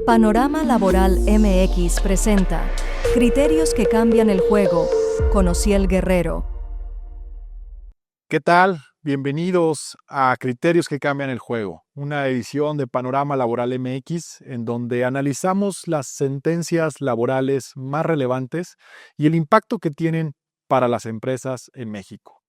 Panorama Laboral MX presenta Criterios que cambian el juego, con Ociel Guerrero. ¿Qué tal? Bienvenidos a Criterios que cambian el juego, una edición de Panorama Laboral MX en donde analizamos las sentencias laborales más relevantes y el impacto que tienen para las empresas en México.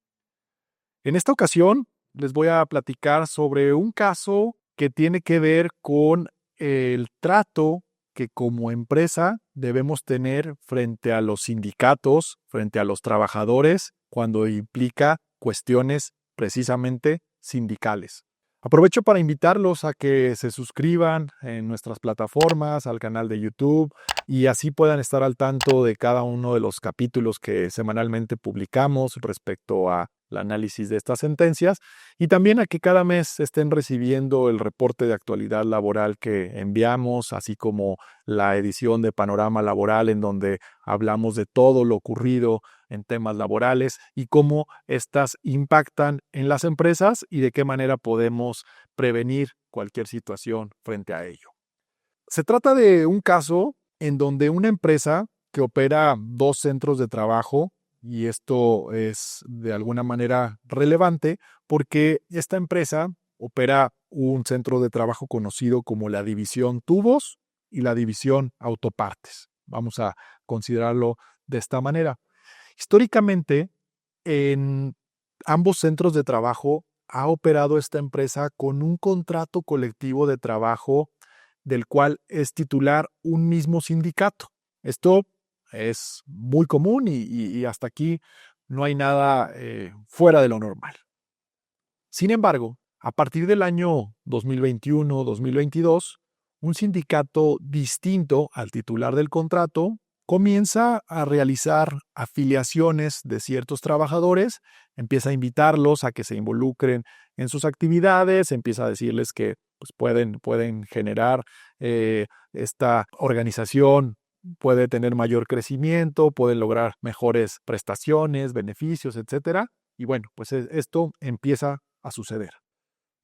En esta ocasión les voy a platicar sobre un caso que tiene que ver con el trato que como empresa debemos tener frente a los sindicatos, frente a los trabajadores, cuando implica cuestiones precisamente sindicales. Aprovecho para invitarlos a que se suscriban en nuestras plataformas, al canal de YouTube, y así puedan estar al tanto de cada uno de los capítulos que semanalmente publicamos respecto al análisis de estas sentencias, y también a que cada mes estén recibiendo el reporte de actualidad laboral que enviamos, así como la edición de Panorama Laboral en donde hablamos de todo lo ocurrido en temas laborales y cómo éstas impactan en las empresas y de qué manera podemos prevenir cualquier situación frente a ello. Se trata de un caso en donde una empresa que opera 2 centros de trabajo, y esto es de alguna manera relevante porque esta empresa opera un centro de trabajo conocido como la división tubos y la división autopartes. Vamos a considerarlo de esta manera. Históricamente, en ambos centros de trabajo ha operado esta empresa con un contrato colectivo de trabajo del cual es titular un mismo sindicato. Esto es muy común y hasta aquí no hay nada fuera de lo normal. Sin embargo, a partir del año 2021-2022, un sindicato distinto al titular del contrato comienza a realizar afiliaciones de ciertos trabajadores, empieza a invitarlos a que se involucren en sus actividades, empieza a decirles que pues, pueden generar esta organización, puede tener mayor crecimiento, pueden lograr mejores prestaciones, beneficios, etcétera. Y bueno, pues esto empieza a suceder.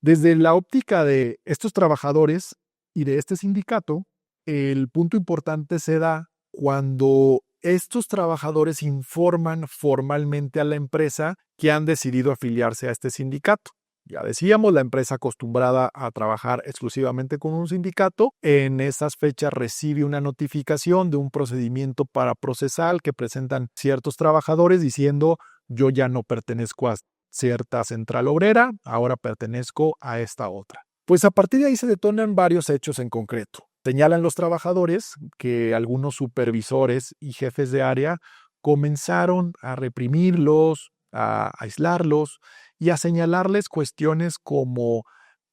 Desde la óptica de estos trabajadores y de este sindicato, el punto importante se da cuando estos trabajadores informan formalmente a la empresa que han decidido afiliarse a este sindicato. Ya decíamos, la empresa acostumbrada a trabajar exclusivamente con un sindicato, en esas fechas recibe una notificación de un procedimiento paraprocesal que presentan ciertos trabajadores diciendo: yo ya no pertenezco a cierta central obrera, ahora pertenezco a esta otra. Pues a partir de ahí se detonan varios hechos en concreto. Señalan los trabajadores que algunos supervisores y jefes de área comenzaron a reprimirlos, a aislarlos y a señalarles cuestiones como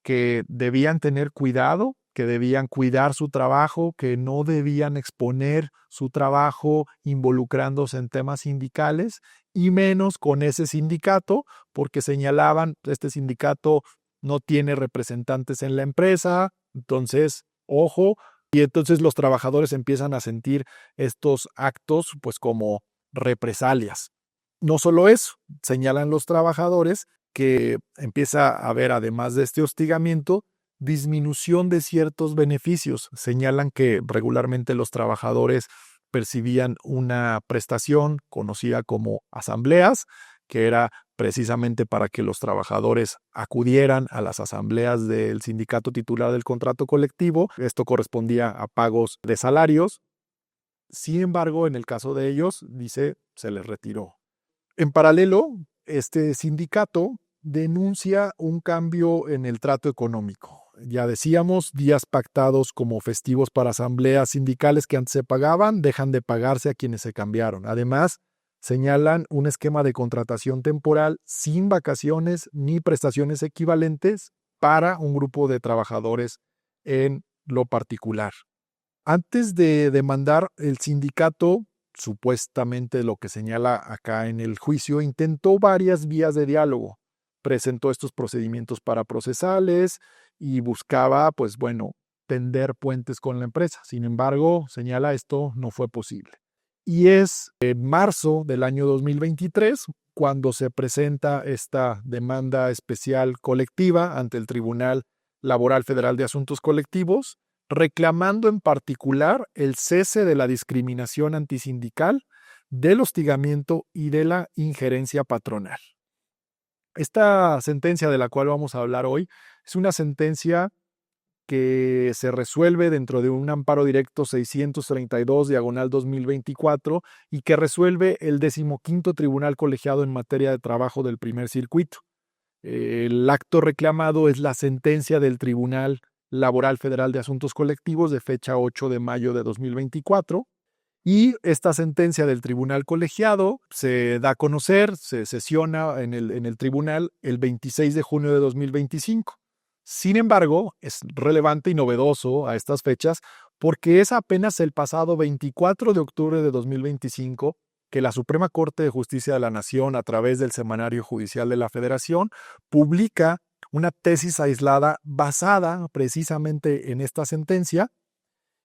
que debían tener cuidado, que debían cuidar su trabajo, que no debían exponer su trabajo involucrándose en temas sindicales y menos con ese sindicato, porque señalaban este sindicato no tiene representantes en la empresa, entonces, ojo, y entonces los trabajadores empiezan a sentir estos actos pues como represalias. No solo eso, señalan los trabajadores que empieza a haber, además de este hostigamiento, disminución de ciertos beneficios. Señalan que regularmente los trabajadores percibían una prestación conocida como asambleas, que era precisamente para que los trabajadores acudieran a las asambleas del sindicato titular del contrato colectivo. Esto correspondía a pagos de salarios. Sin embargo, en el caso de ellos, dice, se les retiró. En paralelo, este sindicato denuncia un cambio en el trato económico. Ya decíamos, días pactados como festivos para asambleas sindicales que antes se pagaban, dejan de pagarse a quienes se cambiaron. Además, señalan un esquema de contratación temporal sin vacaciones ni prestaciones equivalentes para un grupo de trabajadores en lo particular. Antes de demandar, el sindicato, supuestamente lo que señala acá en el juicio, intentó varias vías de diálogo. Presentó estos procedimientos paraprocesales y buscaba, pues bueno, tender puentes con la empresa. Sin embargo, señala, esto no fue posible. Y es en marzo del año 2023 cuando se presenta esta demanda especial colectiva ante el Tribunal Laboral Federal de Asuntos Colectivos, reclamando en particular el cese de la discriminación antisindical, del hostigamiento y de la injerencia patronal. Esta sentencia de la cual vamos a hablar hoy es una sentencia que se resuelve dentro de un amparo directo 632/2024 y que resuelve el 15º Tribunal Colegiado en materia de trabajo del primer circuito. El acto reclamado es la sentencia del Tribunal Laboral Federal de Asuntos Colectivos de fecha 8 de mayo de 2024. Y esta sentencia del tribunal colegiado se da a conocer, se sesiona en el tribunal el 26 de junio de 2025. Sin embargo, es relevante y novedoso a estas fechas porque es apenas el pasado 24 de octubre de 2025 que la Suprema Corte de Justicia de la Nación, a través del Semanario Judicial de la Federación, publica una tesis aislada basada precisamente en esta sentencia.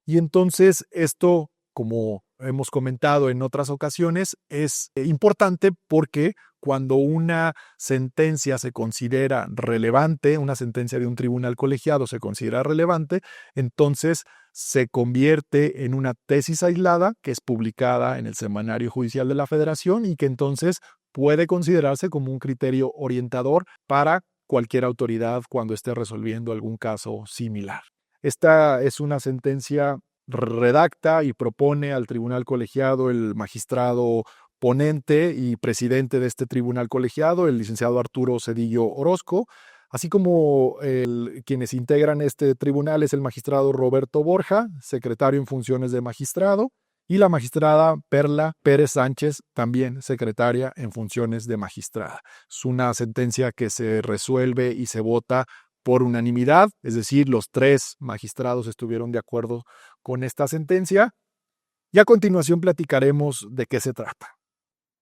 Y entonces esto, como hemos comentado en otras ocasiones, es importante porque cuando una sentencia se considera relevante, una sentencia de un tribunal colegiado se considera relevante, entonces se convierte en una tesis aislada que es publicada en el Semanario Judicial de la Federación y que entonces puede considerarse como un criterio orientador para cualquier autoridad cuando esté resolviendo algún caso similar. Esta es una sentencia redacta y propone al tribunal colegiado el magistrado ponente y presidente de este tribunal colegiado, el licenciado Arturo Cedillo Orozco, así como quienes integran este tribunal es el magistrado Roberto Borja, secretario en funciones de magistrado, y la magistrada Perla Pérez Sánchez, también secretaria en funciones de magistrada. Es una sentencia que se resuelve y se vota por unanimidad, es decir, los 3 magistrados estuvieron de acuerdo con esta sentencia, y a continuación platicaremos de qué se trata.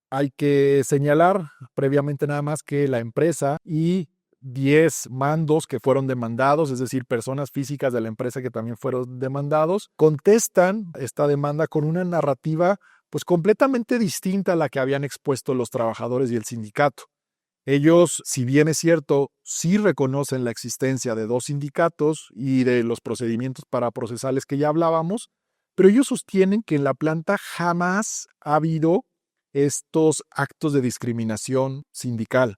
Hay que señalar previamente nada más que la empresa y 10 mandos que fueron demandados, es decir, personas físicas de la empresa que también fueron demandados, contestan esta demanda con una narrativa pues completamente distinta a la que habían expuesto los trabajadores y el sindicato. Ellos, si bien es cierto, sí reconocen la existencia de 2 sindicatos y de los procedimientos paraprocesales que ya hablábamos, pero ellos sostienen que en la planta jamás ha habido estos actos de discriminación sindical,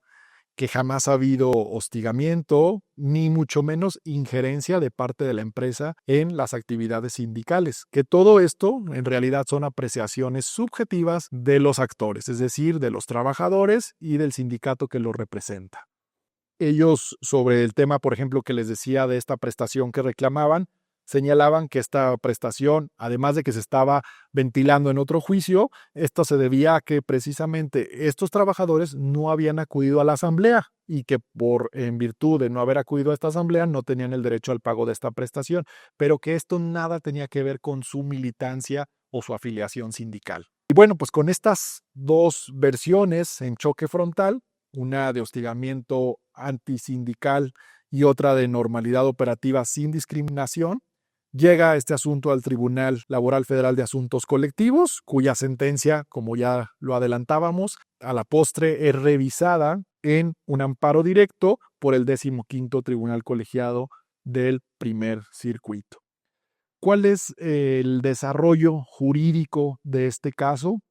que jamás ha habido hostigamiento, ni mucho menos injerencia de parte de la empresa en las actividades sindicales, que todo esto en realidad son apreciaciones subjetivas de los actores, es decir, de los trabajadores y del sindicato que los representa. Ellos, sobre el tema, por ejemplo, que les decía de esta prestación que reclamaban, señalaban que esta prestación, además de que se estaba ventilando en otro juicio, esto se debía a que precisamente estos trabajadores no habían acudido a la asamblea y que en virtud de no haber acudido a esta asamblea no tenían el derecho al pago de esta prestación, pero que esto nada tenía que ver con su militancia o su afiliación sindical. Y bueno, pues con estas 2 versiones en choque frontal, una de hostigamiento antisindical y otra de normalidad operativa sin discriminación, llega este asunto al Tribunal Laboral Federal de Asuntos Colectivos, cuya sentencia, como ya lo adelantábamos, a la postre es revisada en un amparo directo por el 15º Tribunal Colegiado del primer circuito. ¿Cuál es el desarrollo jurídico de este caso?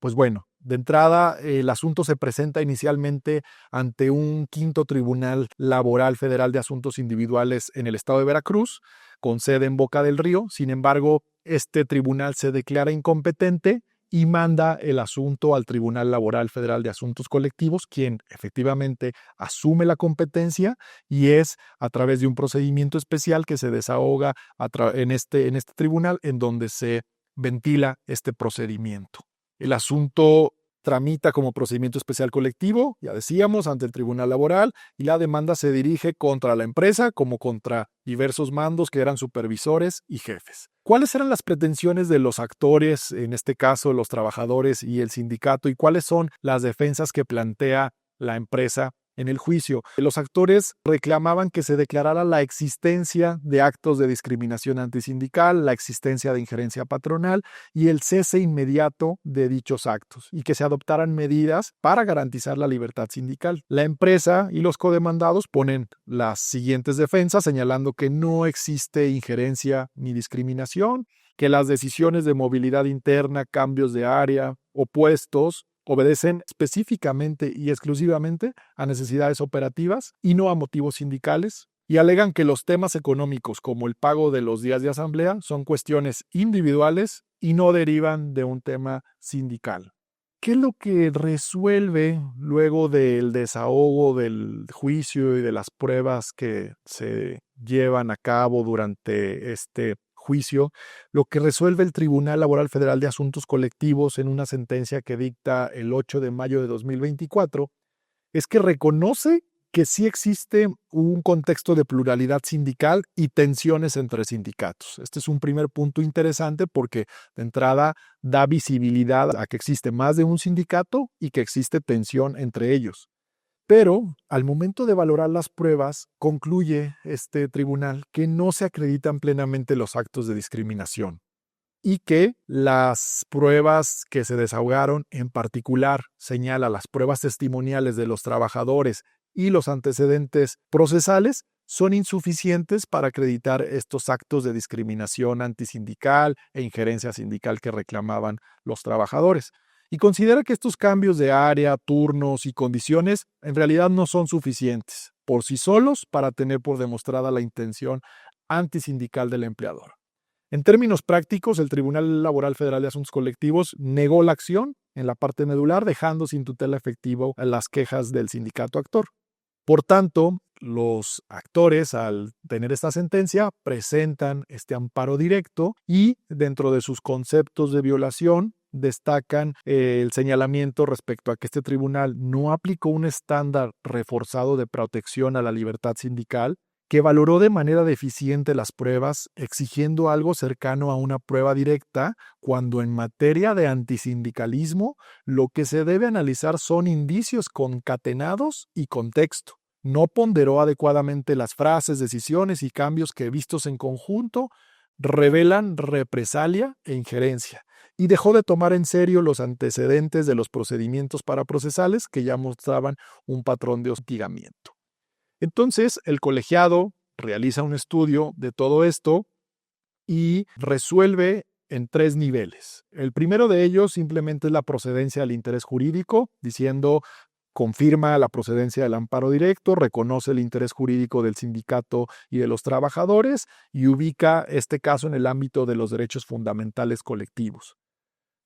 Pues bueno, de entrada, el asunto se presenta inicialmente ante un 5º Tribunal Laboral Federal de Asuntos Individuales en el estado de Veracruz, con sede en Boca del Río. Sin embargo, este tribunal se declara incompetente y manda el asunto al Tribunal Laboral Federal de Asuntos Colectivos, quien efectivamente asume la competencia y es a través de un procedimiento especial que se desahoga en este tribunal, en donde se ventila este procedimiento. El asunto tramita como procedimiento especial colectivo, ya decíamos, ante el Tribunal Laboral, y la demanda se dirige contra la empresa como contra diversos mandos que eran supervisores y jefes. ¿Cuáles eran las pretensiones de los actores, en este caso los trabajadores y el sindicato, y cuáles son las defensas que plantea la empresa En el juicio, los actores reclamaban que se declarara la existencia de actos de discriminación antisindical, la existencia de injerencia patronal y el cese inmediato de dichos actos, y que se adoptaran medidas para garantizar la libertad sindical. La empresa y los codemandados ponen las siguientes defensas, señalando que no existe injerencia ni discriminación, que las decisiones de movilidad interna, cambios de área o puestos obedecen específicamente y exclusivamente a necesidades operativas y no a motivos sindicales, y alegan que los temas económicos como el pago de los días de asamblea son cuestiones individuales y no derivan de un tema sindical. ¿Qué es lo que resuelve luego del desahogo del juicio y de las pruebas que se llevan a cabo durante este juicio? Lo que resuelve el Tribunal Laboral Federal de Asuntos Colectivos en una sentencia que dicta el 8 de mayo de 2024 es que reconoce que sí existe un contexto de pluralidad sindical y tensiones entre sindicatos. Este es un primer punto interesante porque de entrada da visibilidad a que existe más de un sindicato y que existe tensión entre ellos. Pero al momento de valorar las pruebas, concluye este tribunal que no se acreditan plenamente los actos de discriminación y que las pruebas que se desahogaron, en particular señala las pruebas testimoniales de los trabajadores y los antecedentes procesales, son insuficientes para acreditar estos actos de discriminación antisindical e injerencia sindical que reclamaban los trabajadores. Y considera que estos cambios de área, turnos y condiciones en realidad no son suficientes por sí solos para tener por demostrada la intención antisindical del empleador. En términos prácticos, el Tribunal Laboral Federal de Asuntos Colectivos negó la acción en la parte medular, dejando sin tutela efectiva las quejas del sindicato actor. Por tanto, los actores, al tener esta sentencia, presentan este amparo directo y, dentro de sus conceptos de violación, destacan el señalamiento respecto a que este tribunal no aplicó un estándar reforzado de protección a la libertad sindical, que valoró de manera deficiente las pruebas, exigiendo algo cercano a una prueba directa, cuando en materia de antisindicalismo lo que se debe analizar son indicios concatenados y contexto. No ponderó adecuadamente las frases, decisiones y cambios que, vistos en conjunto, revelan represalia e injerencia, y dejó de tomar en serio los antecedentes de los procedimientos paraprocesales que ya mostraban un patrón de hostigamiento. Entonces, el colegiado realiza un estudio de todo esto y resuelve en 3 niveles. El primero de ellos simplemente es la procedencia del interés jurídico, diciendo confirma la procedencia del amparo directo, reconoce el interés jurídico del sindicato y de los trabajadores y ubica este caso en el ámbito de los derechos fundamentales colectivos.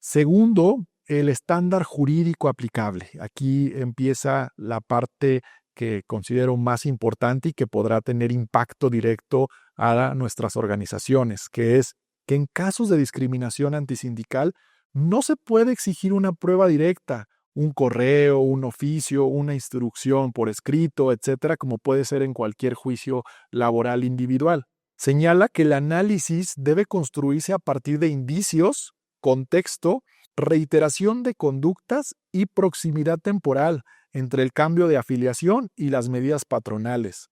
Segundo, el estándar jurídico aplicable. Aquí empieza la parte que considero más importante y que podrá tener impacto directo a nuestras organizaciones, que es que en casos de discriminación antisindical no se puede exigir una prueba directa, un correo, un oficio, una instrucción por escrito, etcétera, como puede ser en cualquier juicio laboral individual. Señala que el análisis debe construirse a partir de indicios, contexto, reiteración de conductas y proximidad temporal entre el cambio de afiliación y las medidas patronales.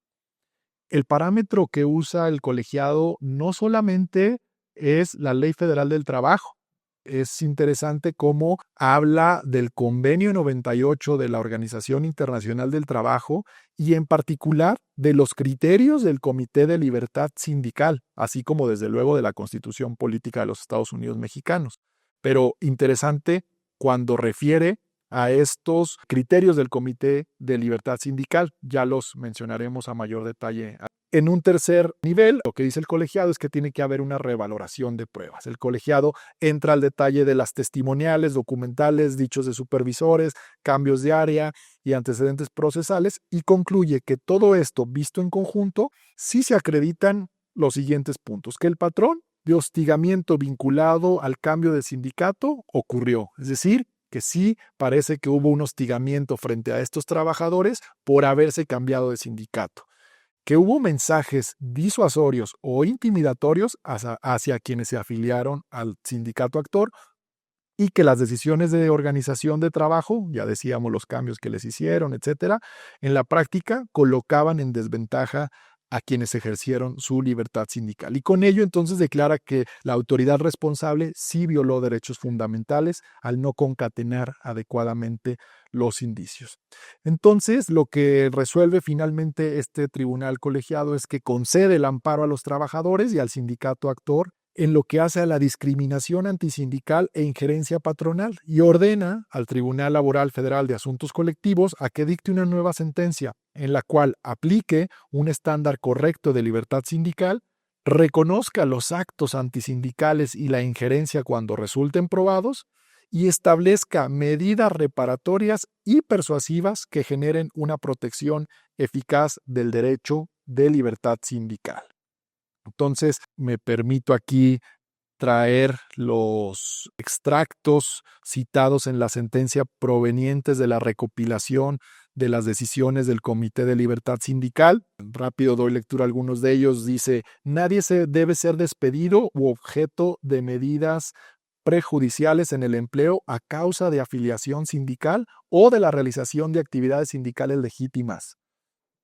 El parámetro que usa el colegiado no solamente es la Ley Federal del Trabajo. Es interesante cómo habla del Convenio 98 de la Organización Internacional del Trabajo y en particular de los criterios del Comité de Libertad Sindical, así como desde luego de la Constitución Política de los Estados Unidos Mexicanos. Pero interesante cuando refiere a estos criterios del Comité de Libertad Sindical. Ya los mencionaremos a mayor detalle. En un tercer nivel, lo que dice el colegiado es que tiene que haber una revaloración de pruebas. El colegiado entra al detalle de las testimoniales, documentales, dichos de supervisores, cambios de área y antecedentes procesales y concluye que todo esto, visto en conjunto, sí se acreditan los siguientes puntos: que el patrón de hostigamiento vinculado al cambio de sindicato ocurrió, es decir, que sí parece que hubo un hostigamiento frente a estos trabajadores por haberse cambiado de sindicato, que hubo mensajes disuasorios o intimidatorios hacia quienes se afiliaron al sindicato actor y que las decisiones de organización de trabajo, ya decíamos los cambios que les hicieron, etcétera, en la práctica colocaban en desventaja a quienes ejercieron su libertad sindical. Y con ello entonces declara que la autoridad responsable sí violó derechos fundamentales al no concatenar adecuadamente los indicios. Entonces, lo que resuelve finalmente este tribunal colegiado es que concede el amparo a los trabajadores y al sindicato actor en lo que hace a la discriminación antisindical e injerencia patronal y ordena al Tribunal Laboral Federal de Asuntos Colectivos a que dicte una nueva sentencia en la cual aplique un estándar correcto de libertad sindical, reconozca los actos antisindicales y la injerencia cuando resulten probados y establezca medidas reparatorias y persuasivas que generen una protección eficaz del derecho de libertad sindical. Entonces, me permito aquí traer los extractos citados en la sentencia provenientes de la recopilación de las decisiones del Comité de Libertad Sindical. Rápido doy lectura a algunos de ellos. Dice, nadie debe ser despedido u objeto de medidas prejudiciales en el empleo a causa de afiliación sindical o de la realización de actividades sindicales legítimas.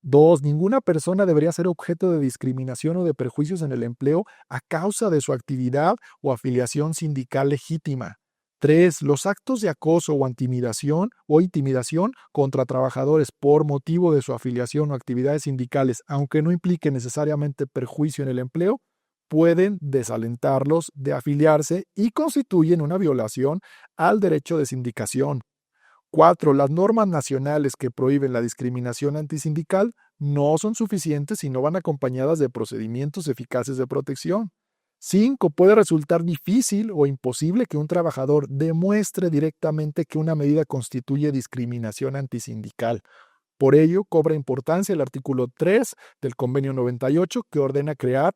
2. Ninguna persona debería ser objeto de discriminación o de perjuicios en el empleo a causa de su actividad o afiliación sindical legítima. 3. Los actos de acoso o intimidación contra trabajadores por motivo de su afiliación o actividades sindicales, aunque no implique necesariamente perjuicio en el empleo, pueden desalentarlos de afiliarse y constituyen una violación al derecho de sindicación. 4. Las normas nacionales que prohíben la discriminación antisindical no son suficientes si no van acompañadas de procedimientos eficaces de protección. 5. Puede resultar difícil o imposible que un trabajador demuestre directamente que una medida constituye discriminación antisindical. Por ello, cobra importancia el artículo 3 del Convenio 98, que ordena crear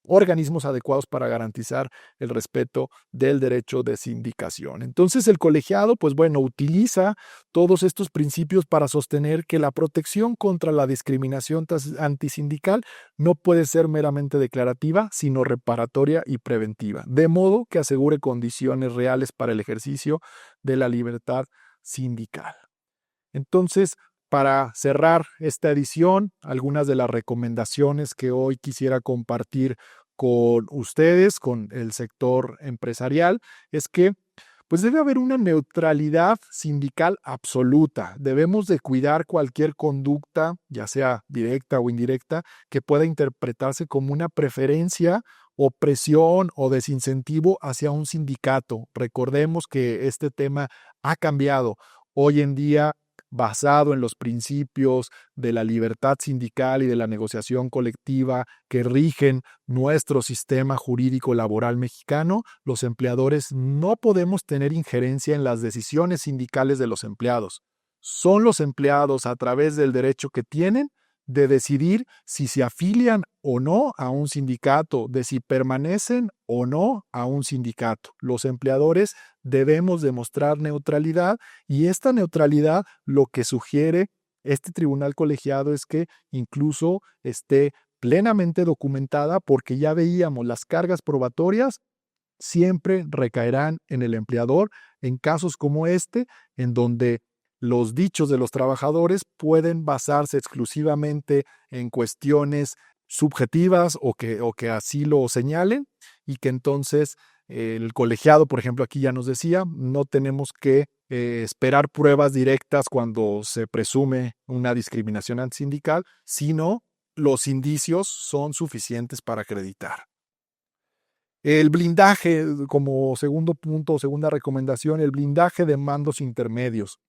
organismos adecuados para garantizar el respeto del derecho de sindicación. Entonces el colegiado, utiliza todos estos principios para sostener que la protección contra la discriminación antisindical no puede ser meramente declarativa, sino reparatoria y preventiva, de modo que asegure condiciones reales para el ejercicio de la libertad sindical. Entonces, para cerrar esta edición, algunas de las recomendaciones que hoy quisiera compartir con ustedes, con el sector empresarial, es que debe haber una neutralidad sindical absoluta. Debemos de cuidar cualquier conducta, ya sea directa o indirecta, que pueda interpretarse como una preferencia, opresión o desincentivo hacia un sindicato. Recordemos que este tema ha cambiado. Hoy en día, basado en los principios de la libertad sindical y de la negociación colectiva que rigen nuestro sistema jurídico laboral mexicano, los empleadores no podemos tener injerencia en las decisiones sindicales de los empleados. Son los empleados, a través del derecho que tienen, de decidir si se afilian o no a un sindicato, de si permanecen o no a un sindicato. Los empleadores debemos demostrar neutralidad y esta neutralidad lo que sugiere este tribunal colegiado es que incluso esté plenamente documentada porque ya veíamos las cargas probatorias siempre recaerán en el empleador en casos como este, en donde los dichos de los trabajadores pueden basarse exclusivamente en cuestiones subjetivas o que así lo señalen y que entonces el colegiado, por ejemplo, aquí ya nos decía, no tenemos que esperar pruebas directas cuando se presume una discriminación antisindical, sino los indicios son suficientes para acreditar. El blindaje, como segundo punto, segunda recomendación, el blindaje de mandos intermedios.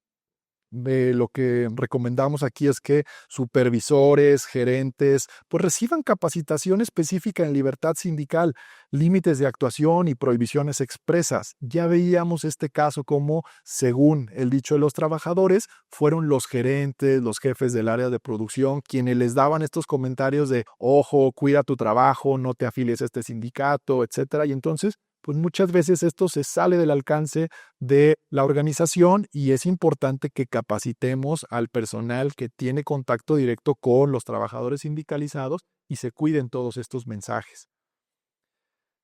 Lo que recomendamos aquí es que supervisores, gerentes, reciban capacitación específica en libertad sindical, límites de actuación y prohibiciones expresas. Ya veíamos este caso como, según el dicho de los trabajadores, fueron los gerentes, los jefes del área de producción, quienes les daban estos comentarios de, ojo, cuida tu trabajo, no te afilies a este sindicato, etcétera. Y entonces, muchas veces esto se sale del alcance de la organización y es importante que capacitemos al personal que tiene contacto directo con los trabajadores sindicalizados y se cuiden todos estos mensajes.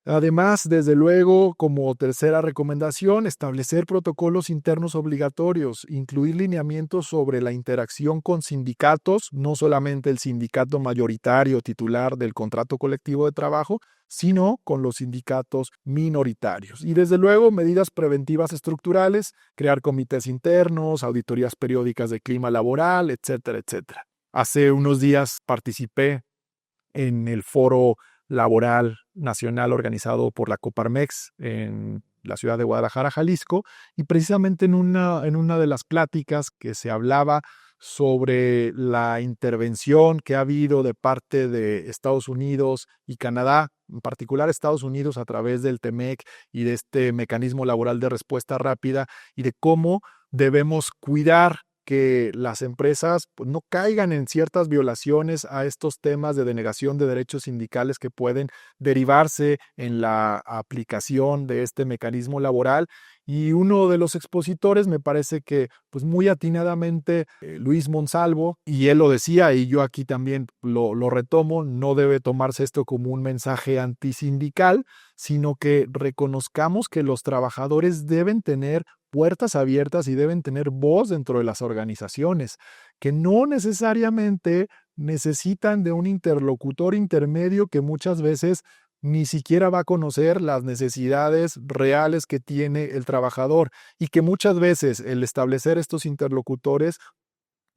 Además, desde luego, como tercera recomendación, establecer protocolos internos obligatorios, incluir lineamientos sobre la interacción con sindicatos, no solamente el sindicato mayoritario titular del contrato colectivo de trabajo, sino con los sindicatos minoritarios. Y desde luego, medidas preventivas estructurales, crear comités internos, auditorías periódicas de clima laboral, etcétera, etcétera. Hace unos días participé en el foro laboral nacional organizado por la Coparmex en la ciudad de Guadalajara, Jalisco, y precisamente en una de las pláticas que se hablaba sobre la intervención que ha habido de parte de Estados Unidos y Canadá, en particular Estados Unidos a través del TEMEC y de este mecanismo laboral de respuesta rápida, y de cómo debemos cuidar que las empresas pues, no caigan en ciertas violaciones a estos temas de denegación de derechos sindicales que pueden derivarse en la aplicación de este mecanismo laboral. Y uno de los expositores, me parece que pues muy atinadamente, Luis Monsalvo, y él lo decía, y yo aquí también lo retomo, no debe tomarse esto como un mensaje antisindical, sino que reconozcamos que los trabajadores deben tener puertas abiertas y deben tener voz dentro de las organizaciones, que no necesariamente necesitan de un interlocutor intermedio que muchas veces ni siquiera va a conocer las necesidades reales que tiene el trabajador, y que muchas veces el establecer estos interlocutores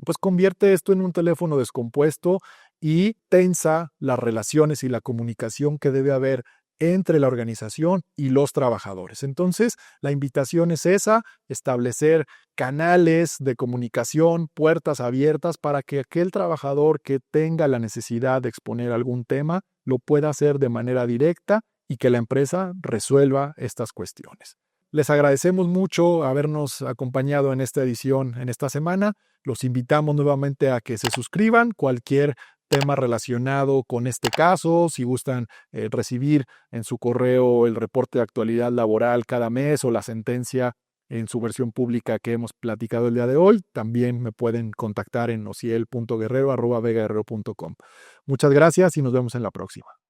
pues convierte esto en un teléfono descompuesto y tensa las relaciones y la comunicación que debe haber entre la organización y los trabajadores. Entonces, la invitación es esa, establecer canales de comunicación, puertas abiertas para que aquel trabajador que tenga la necesidad de exponer algún tema lo pueda hacer de manera directa y que la empresa resuelva estas cuestiones. Les agradecemos mucho habernos acompañado en esta edición en esta semana. Los invitamos nuevamente a que se suscriban. Cualquier tema relacionado con este caso, si gustan recibir en su correo el reporte de actualidad laboral cada mes o la sentencia en su versión pública que hemos platicado el día de hoy, también me pueden contactar en ociel.guerrero@vegaguerrero.com. Muchas gracias y nos vemos en la próxima.